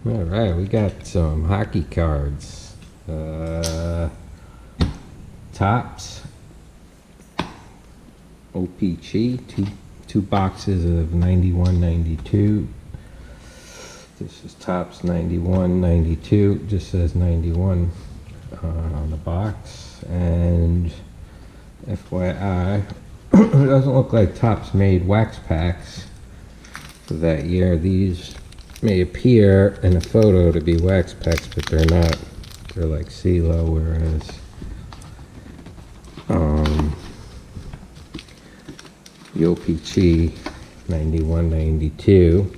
All right, we got some hockey cards. Tops, OPG, two boxes of 91, 92. This is Tops 91, 92. Just says 91 on the box. And FYI, it doesn't look like Tops made wax packs for that year. These may appear in a photo to be wax packs, but they're not. They're like CeeLo, whereas the OPG 91, 92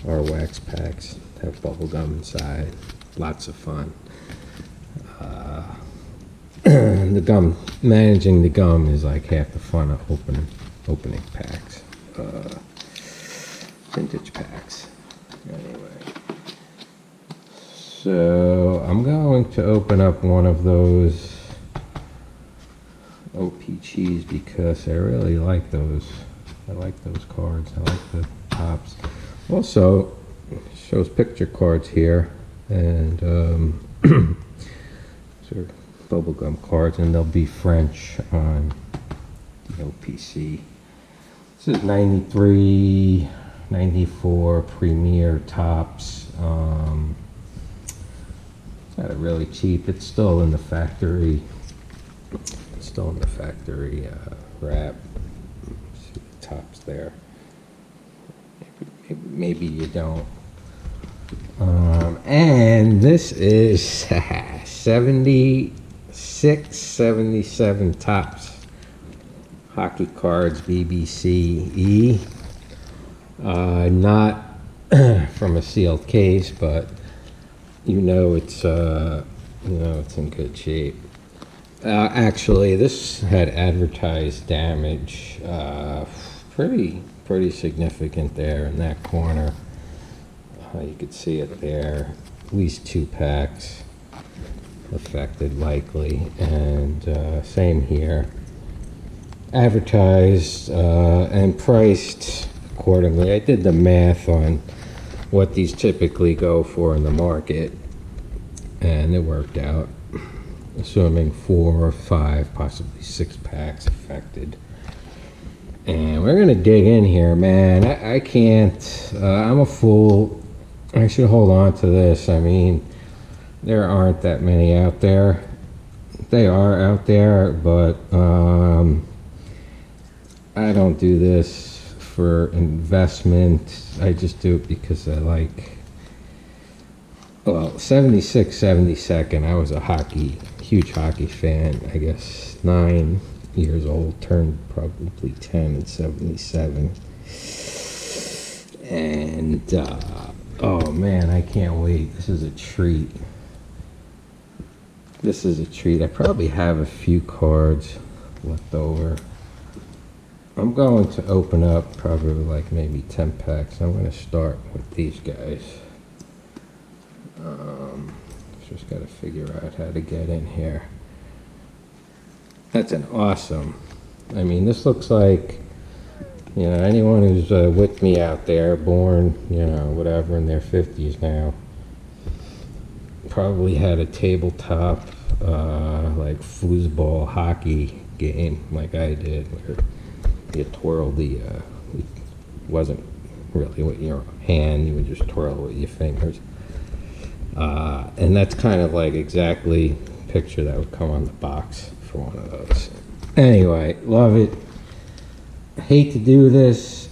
are wax packs. Have bubble gum inside. Lots of fun. The gum, managing the gum is like half the fun of opening packs, vintage packs. Anyway, so I'm going to open up one of those OPGs because I really like those. I like those cards. I like the Tops. Also, it shows picture cards here, and sort of bubblegum cards, and they'll be French on the OPC. This is 93, 94 Premier Tops. Got it really cheap. It's still in the factory. It's still in the factory wrap. See the Tops there. Maybe you don't. And this is 76, 77 Tops hockey cards, BBCE. Not from a sealed case, but it's in good shape. Actually, this had advertised damage, pretty significant there in that corner. You could see it there. At least 2 packs affected likely, and same here. Advertised and priced accordingly. I did the math on what these typically go for in the market, and it worked out. Assuming 4 or 5, possibly 6 packs affected. And we're gonna dig in here, man. I can't. I'm a fool. I should hold on to this. I mean, there aren't that many out there. They are out there, but I don't do this for investment. I just do it because I like. Well, 76, 72nd. I was a huge hockey fan. I guess 9 years old. Turned probably 10 in 77. And oh man, I can't wait. This is a treat. This is a treat. I probably have a few cards left over. I'm going to open up probably like maybe 10 packs. I'm going to start with these guys. Just got to figure out how to get in here. That's an awesome. I mean, this looks like, anyone who's with me out there, born, whatever, in their 50s now, probably had a tabletop, like foosball hockey game like I did, where you twirl the, it wasn't really with your hand, you would just twirl with your fingers. And that's kind of like exactly the picture that would come on the box for one of those. Anyway, love it. Hate to do this,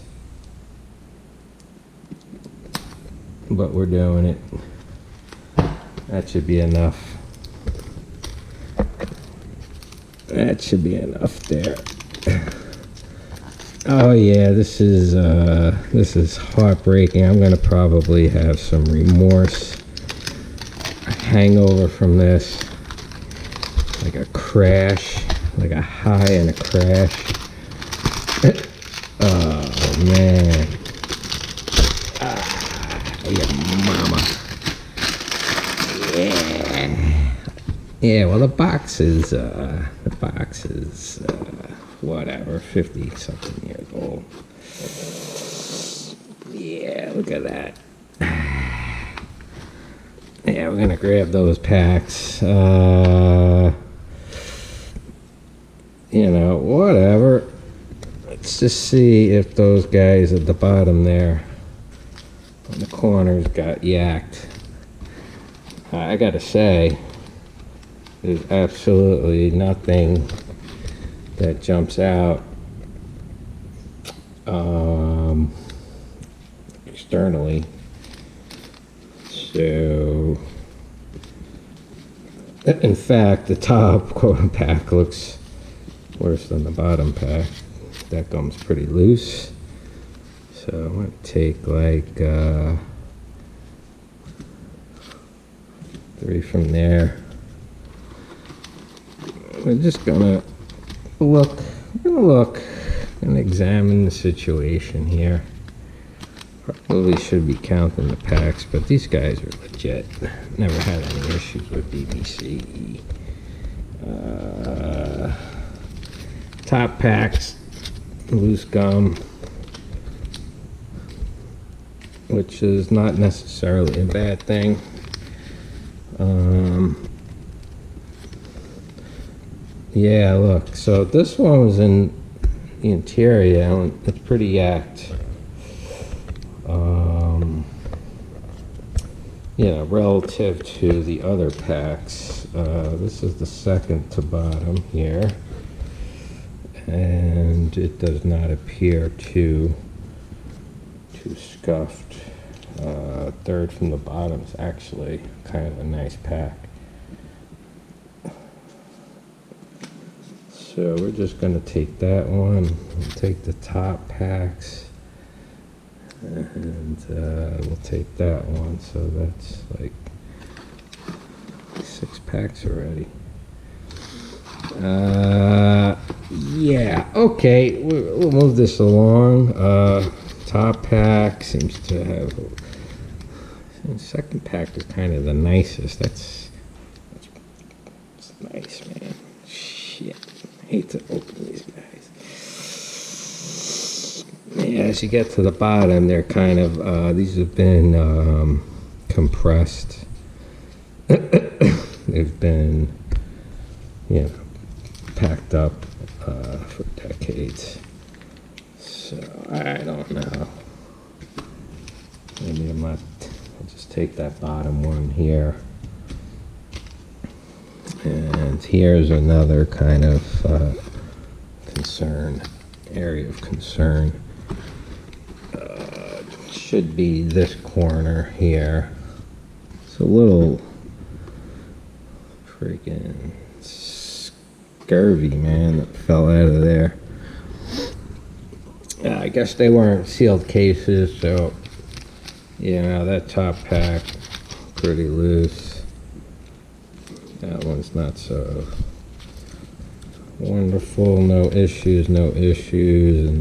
but we're doing it. That should be enough. That should be enough there. Oh yeah, this is heartbreaking. I'm gonna probably have some remorse, a hangover from this, like a crash, like a high and a crash. Oh man. Yeah, mama. Yeah. Yeah, well the box is whatever, 50 something years old. Yeah, look at that. Yeah, we're gonna grab those packs. You know, whatever. Let's just see if those guys at the bottom there on the corners got yacked. I gotta say, there's absolutely nothing that jumps out externally. So, in fact, the top quota pack looks worse than the bottom pack. That gum's pretty loose. So I'm going to take like 3 from there. We're just going to look and examine the situation here. Probably should be counting the packs, but these guys are legit. Never had any issues with BBCE. Top packs, loose gum, which is not necessarily a bad thing. Yeah, look, so this one was in the interior, and it's pretty yacked. Yeah, relative to the other packs, this is the second to bottom here, and it does not appear too scuffed. Third from the bottom is actually kind of a nice pack. So we're just going to take that one, we'll take the top packs, and we'll take that one. So that's like 6 packs already. Yeah, okay, we'll move this along. Top pack seems to have, second pack is kind of the nicest. That's nice, man. Shit, I hate to open these guys. Yeah, as you get to the bottom, they're kind of, these have been compressed. They've been, you know, packed up for decades. So, I don't know. Maybe I'll just take that bottom one here. And here's another kind of area of concern. Should be this corner here. It's a little freaking scurvy, man, that fell out of there. I guess they weren't sealed cases, so, you know, that top pack, pretty loose. That one's not so wonderful. No issues. And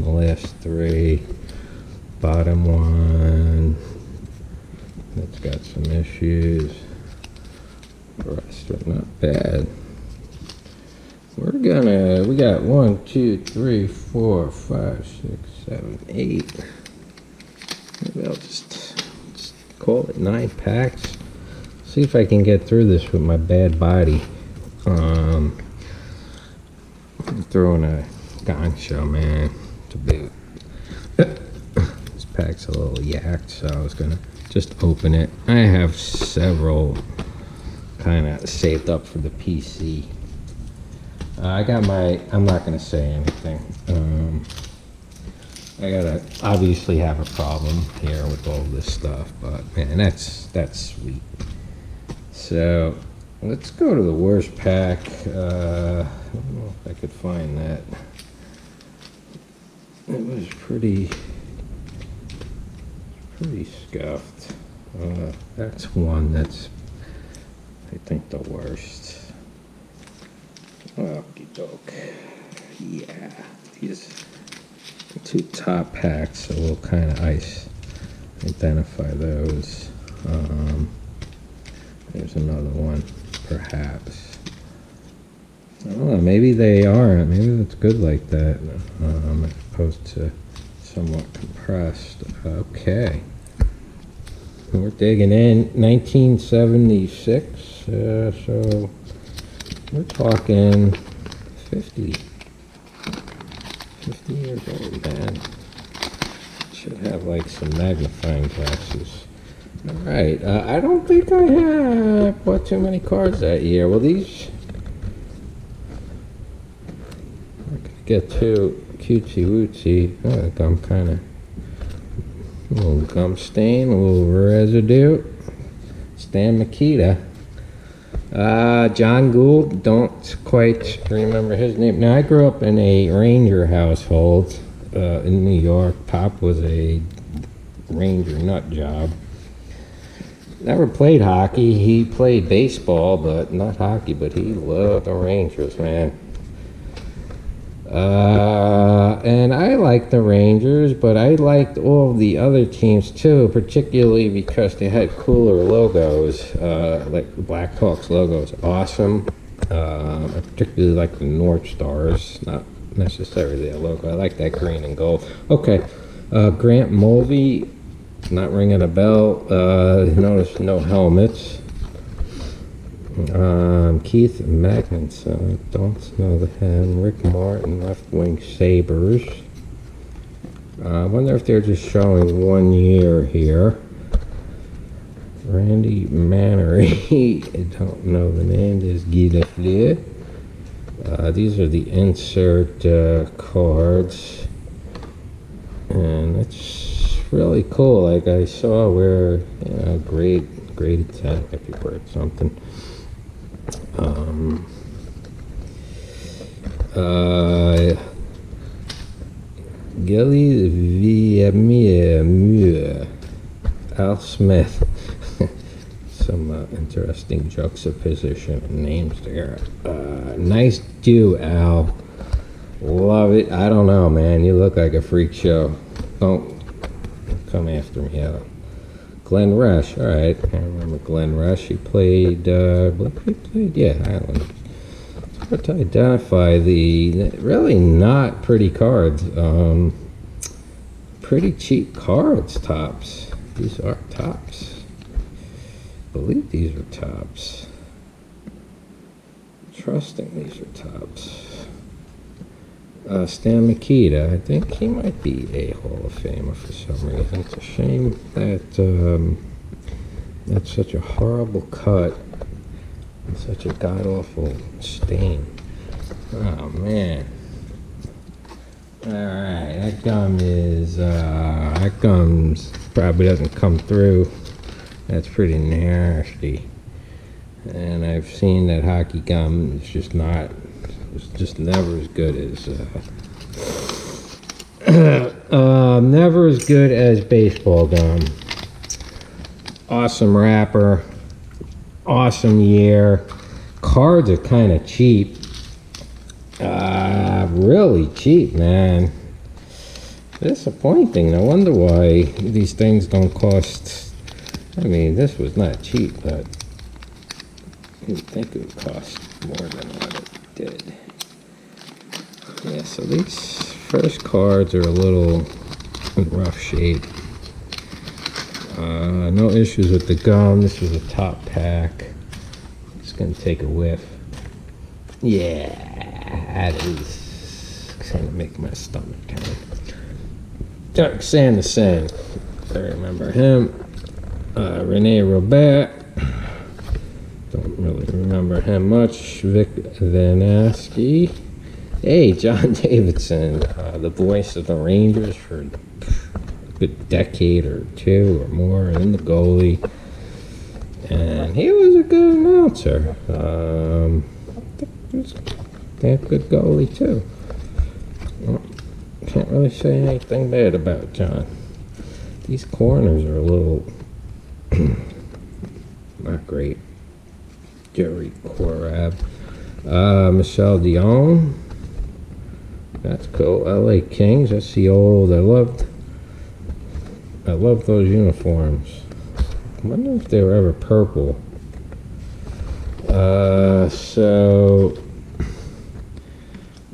the last 3. Bottom one, that's got some issues. The rest are not bad. We got 1, 2, 3, 4, 5, 6, 7, 8. Maybe I'll just call it 9 packs. See if I can get through this with my bad body. I'm throwing a gong show, man, to boot. This pack's a little yacked, so I was gonna just open it. I have several kind of saved up for the PC. I got my, I'm not gonna say anything. I gotta obviously have a problem here with all this stuff, but man, that's sweet. So let's go to the worst pack. I don't know if I could find that. It was pretty scuffed. That's one that's, I think, the worst. Okie doke. Yeah, these 2 top packs, so we'll kind of identify those. There's another one, perhaps. I don't know, maybe they aren't. Maybe it's good like that, as opposed to somewhat compressed. Okay. We're digging in. 1976. So we're talking 50 years old, man. Should have like some magnifying glasses. All right. I don't think I have bought too many cards that year. Well, these are gonna get too cutesy wootsy. Oh, gum kind of. A little gum stain, a little residue. Stan Mikita. John Gould, don't quite remember his name. Now, I grew up in a Ranger household in New York. Pop was a Ranger nut job. Never played hockey. He played baseball, but not hockey, but he loved the Rangers, man. And I liked the Rangers, but I liked all the other teams too, particularly because they had cooler logos, like the Blackhawks logo is awesome. I particularly like the North Stars, not necessarily their logo. I like that green and gold. Okay, Grant Mulvey, not ringing a bell. Notice no helmets. Keith Magnuson, don't know him. Rick Martin, left wing Sabres. I wonder if they're just showing 1 year here. Randy Mannery, I don't know the name. There's Guy Lafleur. These are the insert cards, and it's really cool. Like I saw where, grade 10 if you worth something. Gilly Viamier, Al Smith. Some interesting juxtaposition of names there. Nice do, Al. Love it. I don't know, man. You look like a freak show. Don't come after me, Al. Glenn Rush, all right. I remember Glenn Rush. He played, Island. It's hard to identify the really not pretty cards. Pretty cheap cards, tops. These are tops. I believe these are tops. Trusting these are tops. Stan Mikita, I think he might be a Hall of Famer for some reason. It's a shame that that's such a horrible cut and such a god-awful stain. Oh, man. Alright, that gum's probably doesn't come through. That's pretty nasty. And I've seen that hockey gum is just not, it's just never as good as never as good as baseball gum. Awesome wrapper, awesome year. Cards are kind of cheap. Really cheap, man. Disappointing. No wonder why these things don't cost. I mean, this was not cheap, but you'd think it would cost more than what it did. Yeah, so these first cards are a little in rough shape. No issues with the gum. This was a top pack. Just gonna take a whiff. Yeah, that is gonna make my stomach turn. Chuck Sanderson, I remember him. Rene Robert, don't really remember him much. Vic Vanasky. Hey, John Davidson, the voice of the Rangers for a good decade or two or more, and the goalie. And he was a good announcer. I think he was a damn good goalie, too. Well, can't really say anything bad about John. These corners are a little not great. Jerry Korab. Michel Dion. That's cool. LA Kings. That's the old. I love those uniforms. I wonder if they were ever purple. So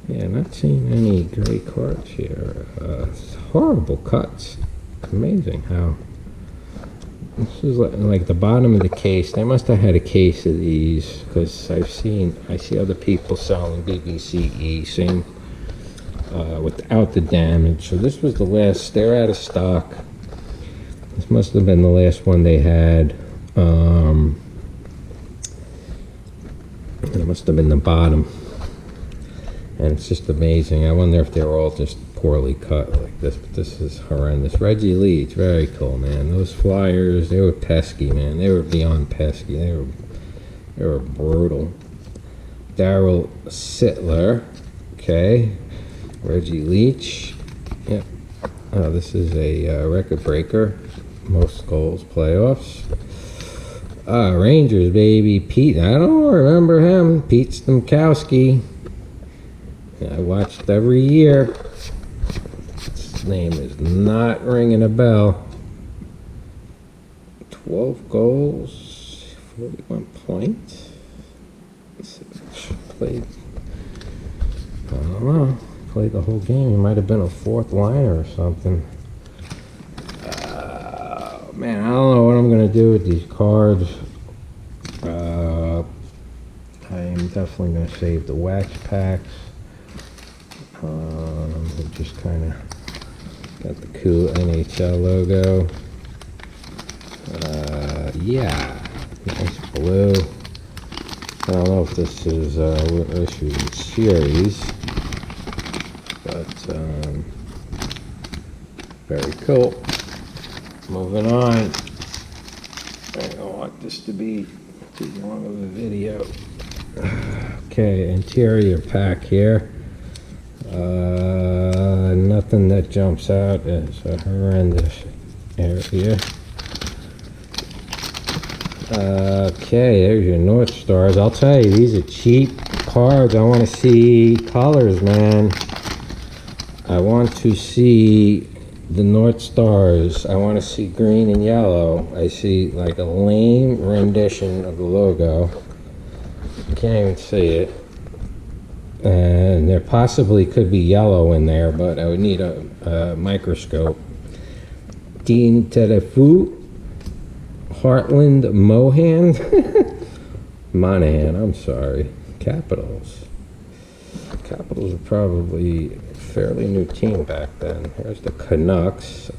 yeah, not seeing any great cards here. Horrible cuts. Amazing how This is like the bottom of the case. They must have had a case of these because I see other people selling BBCE, same without the damage. So this was the last. They're out of stock. This must have been the last one they had. It must have been the bottom, and it's just amazing. I wonder if they were all just poorly cut like this, but this is horrendous. Reggie Leach, very cool, man. Those flyers, they were pesky, man. They were beyond pesky. They were brutal. Daryl Sittler, okay. Reggie Leach, yep. This is a record breaker. Most goals, playoffs. Rangers, baby. Pete, I don't remember him. Pete Stamkowski. I watched every year. His name is not ringing a bell. 12 goals, 41 points. Played, I don't know, played the whole game. He might have been a fourth liner or something. Man, I don't know what I'm going to do with these cards. I'm definitely going to save the wax packs. We just kind of got the cool NHL logo. Yeah, nice blue. I don't know if this is what issue series, but very cool. Moving on. I don't want this to be too long of a video. Okay, interior pack here. Nothing that jumps out. It's a horrendous area. Okay, there's your North Stars. I'll tell you, these are cheap cards. I want to see colors, man. I want to see the North Stars. I want to see green and yellow. I see like a lame rendition of the logo. You can't even see it. And there possibly could be yellow in there, but I would need a microscope. Dean Tedefu, Heartland Monahan, I'm sorry. Capitals. Capitals are probably a fairly new team back then. Here's the Canucks.